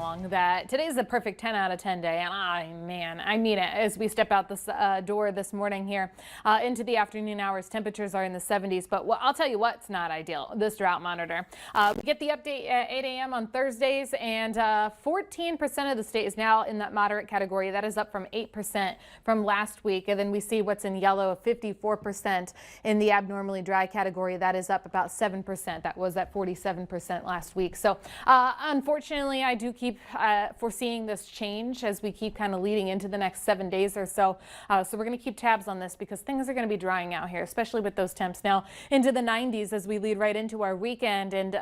long that today's the perfect 10 out of 10 day. And man, I mean it. As we step out this door this morning here into the afternoon hours, temperatures are in the 70s. But I'll tell you what's not ideal, this drought monitor. We get the update at 8 a.m. on Thursdays, and 14% of the state is now in that moderate category. That is up from 8% from last week. And then we see what's in yellow, 54% in the abnormally dry category. That is up about 7%. That was at 47% last week. So unfortunately, I do keep foreseeing this change as we keep kind of leading into the next 7 days or so. So we're going to keep tabs on this because things are going to be drying out here, especially with those temps now into the 90s as we lead right into our weekend and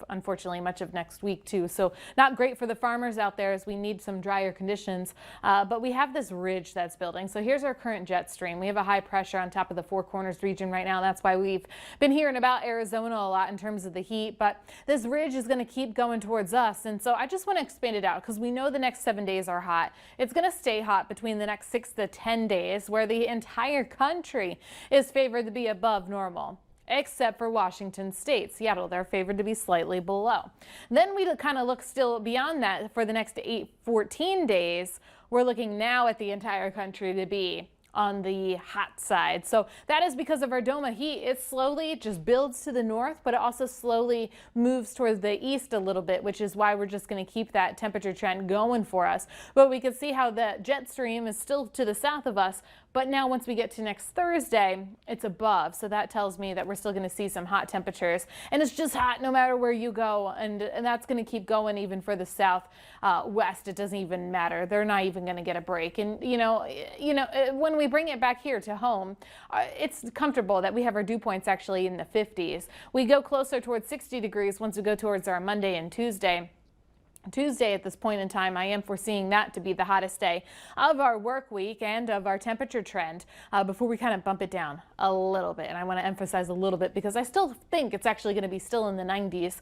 unfortunately much of next week too. So not great for the farmers out there as we need some drier conditions. But we have this ridge that's building. So here's our current jet stream. We have a high pressure on top of the Four Corners region right now. That's why we've been hearing about Arizona a lot in terms of the heat. But this ridge is going to keep going towards us. And so I just want to expand it out because we know the next 7 days are hot. It's going to stay hot between the next 6 to 10 days where the entire country is favored to be above normal, except for Washington State. Seattle, they're favored to be slightly below. Then we kind of look still beyond that for the next 14 days. We're looking now at the entire country to be on the hot side. So that is because of our dome of heat. It slowly just builds to the north, but it also slowly moves towards the east a little bit, which is why we're just going to keep that temperature trend going for us. But we can see how the jet stream is still to the south of us. But now once we get to next Thursday, it's above. So that tells me that we're still going to see some hot temperatures. And it's just hot no matter where you go. And that's going to keep going even for the south west. It doesn't even matter. They're not even going to get a break. And, you know, when we bring it back here to home, it's comfortable that we have our dew points actually in the 50s. We go closer towards 60 degrees once we go towards our Monday and Tuesday. Tuesday at this point in time, I am foreseeing that to be the hottest day of our work week and of our temperature trend before we kind of bump it down a little bit. And I want to emphasize a little bit because I still think it's actually going to be still in the 90s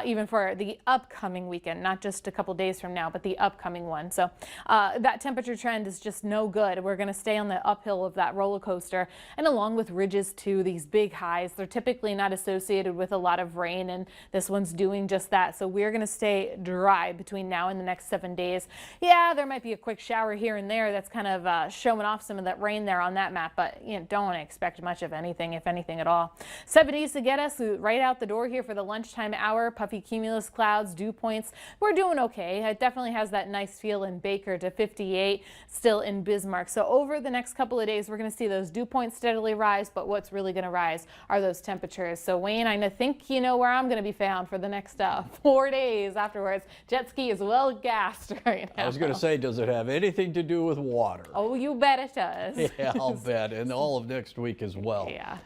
even for the upcoming weekend, not just a couple days from now, but the upcoming one. So that temperature trend is just no good. We're going to stay on the uphill of that roller coaster, and along with ridges too, these big highs. They're typically not associated with a lot of rain, and this one's doing just that. So we're going to stay dry between now and the next 7 days. Yeah, there might be a quick shower here and there that's kind of showing off some of that rain there on that map, but you know, don't expect much of anything, if anything at all. 70s to get us right out the door here for the lunchtime hour. Puffy cumulus clouds, dew points. We're doing okay. It definitely has that nice feel in Baker to 58 still in Bismarck. So over the next couple of days, we're going to see those dew points steadily rise, but what's really going to rise are those temperatures. So Wayne, I think you know where I'm going to be found for the next 4 days afterwards. Jet ski is well gassed right now. I was going to say, does it have anything to do with water? Oh, you bet it does. Yeah, I'll bet. And all of next week as well. Yeah.